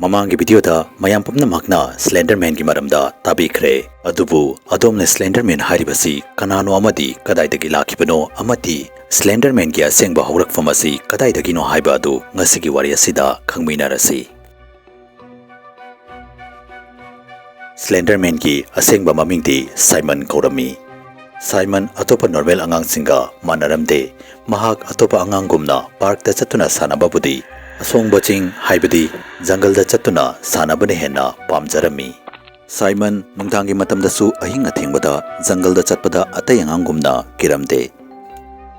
Mamangi video da mayam pumnamakna Slender Man gi maramda tabikre adubu adomne Slender Man haribasi kanano amadi kadaidagi lakibano amati Slender Man gi asengba haurakfam asi kadaidagi no haiba adu ngasigi wari asida khangminarasi. Slender Man gi asengba mamingdi Simon kaurami. Simon atopa normal angang singa manaramde mahak atopa angangumna park da chatuna sanababudi asongba ching haibadi jungle da chatuna sanabane henna pamjarami. Simon nungdangi matamdasu ahing athengbada jungle da chatpada atay angangumna kiramde.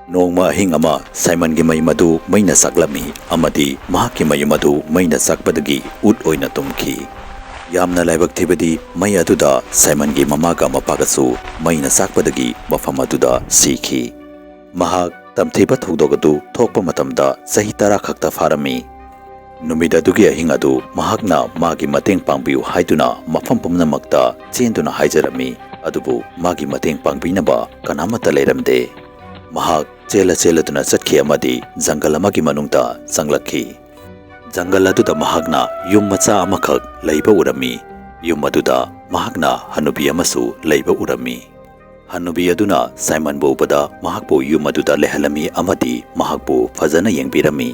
Nongma ahing ama Simon gi mayimadu maina saklami amadi mahaki mayimadu maina sakpadagi ut oina tumki. Yamna laibak thibadi mai aduda Simon gi mamaga mapagasu maina sakpadagi mafam aduda sikhi. Mahak tamthiba thugdogadu thokpa matamda sahi tara khakta farami. Numida dugi ahing adu mahakna magi mateng pangbiu haiduna mafam pumnamakta chenduna haijarami adubu magi mateng pangbinaba kanamata leiramde. Mahak chela cheladuna chatkhi amadi jungle amagi manungda changlakhi. Jungle aduda mahakna yum macha amakhak leiba urami. Yum aduda mahakna hanubi amasu leiba urami. Hanubi aduna Simon bu upada mahakbu yum aduda lehalami amadi mahakbu fazana yengbirami.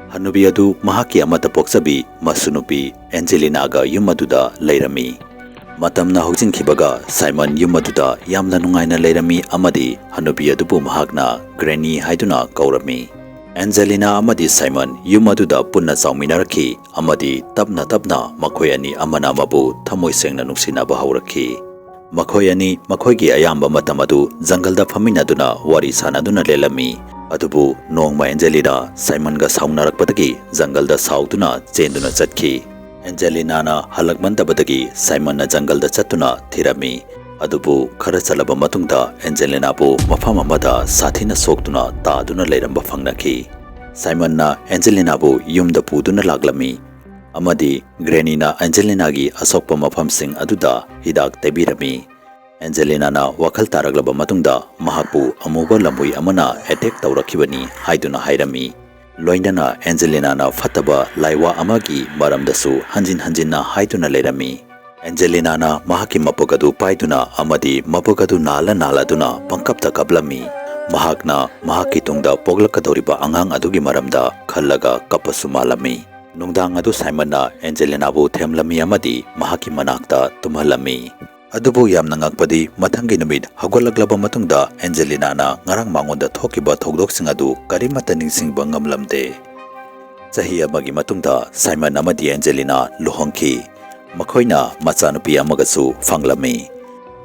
Hanubi adu mahaki amata poksabi masunupi Angelina ga yum aduda leirami. Matamna hojinkibaga Simon yum aduda yamna nungaina leirami amadi hanubi adubu mahakna Granny haiduna kaurami. Angelina amadi Simon yum aduda punna chawminaraki amadi tapna tapna makhoi ani amana mabu thamoi sengna nungsinaba haurakhi. Makhoi ani makhoigi ayamba matam adu jungle da phaminaduna wari sanaduna lelami. Adubu nongma Angelina Simon ga saunnarakpadagi jungle da sauduna chenduna chatkhi. Angelina na halakmantabadagi Simon na jungle da chattuna thirami. Adubu khara chalaba matungda Angelina bu mafam amada sathina soktuna taaduna leiramba phangnakhi. Simon na Angelina bu yumda puduna laglami. Amadi Granny na Angelina gi asokpa mafamsing aduda hidak tebirami. Angelina na wakhal taraglaba matungda mahakbu amuba lamui amana attack tawrakhibani haiduna hairami. Loinana Angelina na fataba laiwa amagi maramdasu hanjin hanjinna haiduna leirami. Angelina na mahaki mapogadu paiduna amadi mapogadu nala naladuna pangkapta kablami. Mahakna mahaki tungda poglakadoriba angang adugi maramda khallaga kapasu malami. Nungdang adu Simon na Angelina bu themlami amadi mahaki manakta tumhalami. Adubu yamna ngakpadi mathangi numit hagolaglaba matungda Angelina na ngarang mangonda thokhiba thokdoksing adu karimata ningsingba ngamlamde. Chahi amagi matungda Simon amadi Angelina luhongki. Makhoina machanupi amagasu fanglami.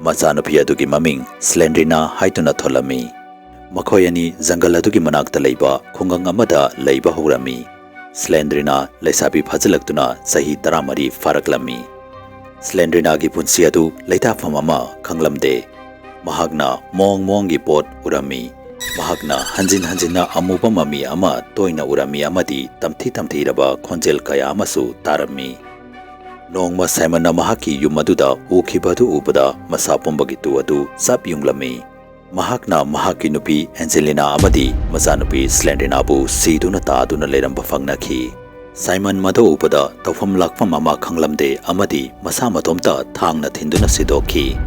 Machanupi adugi maming Slendrina haituna tholami. Makhoi ani jungle adugi manakta leiba khungang amada leiba hurami. Slendrina leisabi phajalaktuna chahi 13 faraklami. Slendrina gi punsi adu leitafam ama khanglamde. Mahakna mong gi pot urami. Mahakna hanjin hanjinna amuba mami ama toina urami amadi tamthi raba khonjel kaya amasu tarami. Nongma Simon na mahaki yum aduda ukhibadu ubada masa pumbagi tu adu sap yunglami. Mahakna mahaki nupi Angelina amadi machanupi Slendrina bu siduna taaduna leiramba phangnakhi. Simon mado ubada tawfam lakfam ama khanglamde amadi masa matomta thangna thinduna sidokhi.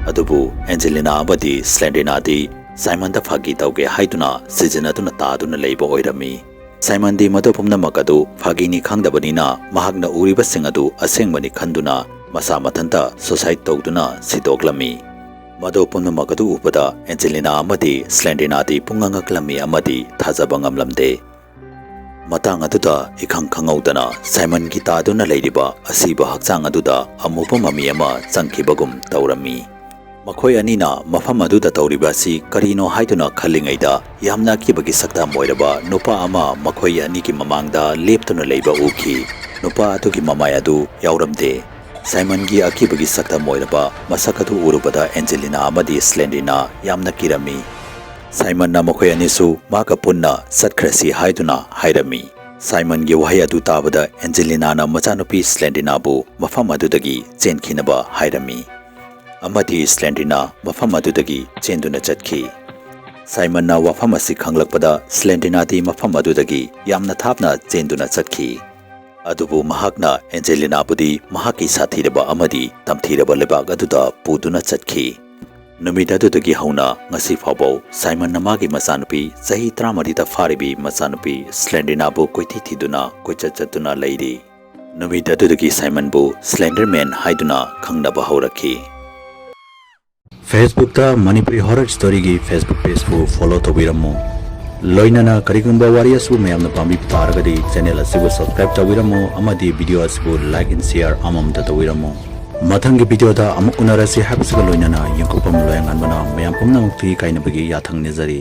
Adubu Angelina amadi Slendrina di Simon da phagi tawge haiduna sijanaduna taaduna leiba oirami. Simon di mado pumnamakadu phagini khangdabanina mahakna uriba singadu asengbani khanduna masa mathanta suicide tawduna sidoklami. Mado pumnamakadu ubada Angelina amadi Slendrina di pungangaklami amadi thajaba ngamlamde. Matang aduda ikhang khangaudana Simon gi taaduna leiriba asiba hakchang aduda amupa mami ama changkhibagum tawrami. Makhoi anina mafam aduda tawriba si karino haiduna khallingaida yamna kibagi sakta moiraba nupa ama makhoi ani ki mamangda leptuna leiba ukhi. Nupa atugi mamai adu yauramde. Simon gi akibagi sakta moiraba masakadu urubada Angelina amadi Slendrina yamna kirami. Simon na makhoi anisu maga punna satkrasi haiduna hairami. Simon gi wahai adu tabada Angelina na machanupi Slendrina bu mafam adudagi chenkhinaba hairami. Amadi Slendrina mafam adudagi chenduna chatkhi. Simon na wafam asi khanglakpada Slendrina di mafam adudagi yamna thapna chenduna chatkhi. ꯑꯗꯨꯕꯨ ꯃꯍꯥꯛꯅ ꯑꯦꯟꯖꯦꯂꯤꯅꯥꯕꯨꯗꯤ ꯃꯍꯥꯛꯀꯤ ꯁꯥꯊꯤꯔꯕ ꯑꯃꯗꯤ ꯇꯝꯊꯤꯔꯕ ꯂꯩꯕꯥꯛ ꯑꯗꯨꯗ ꯄꯨꯗꯨꯅ ꯆꯠꯈꯤ꯫ ꯅꯨꯃꯤꯠ ꯑꯗꯨꯗꯒꯤ ꯍꯧꯅ ꯉꯁꯤ ꯐꯥꯎꯕ ꯁꯥꯏꯃꯟꯅ ꯃꯥꯒꯤ ꯃꯆꯥꯅꯨꯄꯤ ꯆꯍꯤ 13ꯗ ꯐꯥꯔꯤꯕꯤ ꯃꯆꯥꯅꯨꯄꯤ ꯁ꯭ꯂꯦꯟꯗꯔꯅꯥꯕꯨ ꯀꯣꯏꯊꯤ ꯊꯤꯗꯨꯅ ꯀꯣꯏꯆꯠ ꯆꯠꯇꯨꯅ ꯂꯩꯔꯤ꯫ ꯅꯨꯃꯤꯠ ꯑꯗꯨꯗꯒꯤ ꯁꯥꯏꯃꯟꯕꯨ ꯁ꯭ꯂꯦꯟꯗꯔ ꯃꯦꯟ ꯍꯥꯏꯗꯨꯅ ꯈꯪꯅꯕ ꯍꯧꯔꯛꯈꯤ꯫ ꯐꯦꯁꯕꯨꯛꯇ ꯃꯅꯤꯄꯨꯔꯤ ꯍꯣꯔꯔ ꯁ꯭ꯇꯣꯔꯤꯒꯤ ꯐꯦꯁꯕꯨꯛ ꯄꯦꯖꯕꯨ ꯐꯣꯂꯣ ꯇꯧꯕꯤꯔꯝꯃꯨ꯫ ꯂꯣꯏꯅꯅ ꯀꯔꯤꯒꯨꯝꯕ ꯋꯥꯔꯤ ꯑꯁꯤꯕꯨ ꯃꯌꯥꯝꯅ ꯄꯥꯝꯕꯤꯕ ꯇꯥꯔꯒꯗꯤ ꯆꯦꯅꯦꯜ ꯑꯁꯤꯕꯨ ꯁꯕꯁꯀ꯭ꯔꯥꯏꯕ ꯇꯧꯕꯤꯔꯝꯃꯨ ꯑꯃꯗꯤ ꯚꯤꯗꯤꯑꯣ ꯑꯁꯤꯕꯨ ꯂꯥꯏꯛ ꯑꯦꯟ ꯁꯦꯌꯔ ꯑꯃꯃꯝꯇ ꯇꯧꯕꯤꯔꯝꯃꯨ꯫ ꯃꯊꯪꯒꯤ ꯚꯤꯗꯤꯑꯣꯗ ꯑꯃꯨꯛ ꯎꯅꯔꯁꯤ ꯍꯥꯏꯕꯁꯤꯒ ꯂꯣꯏꯅꯅ ꯌꯦꯡꯀꯣꯛꯐꯝ ꯂꯣꯌꯡꯉꯥꯟꯕꯅ ꯃꯌꯥꯝ ꯄꯨꯝꯅꯃꯛꯇꯒꯤ ꯀꯥꯏꯅꯕꯒꯤ ꯌꯥꯊꯪ ꯅꯤꯖꯔꯤ꯫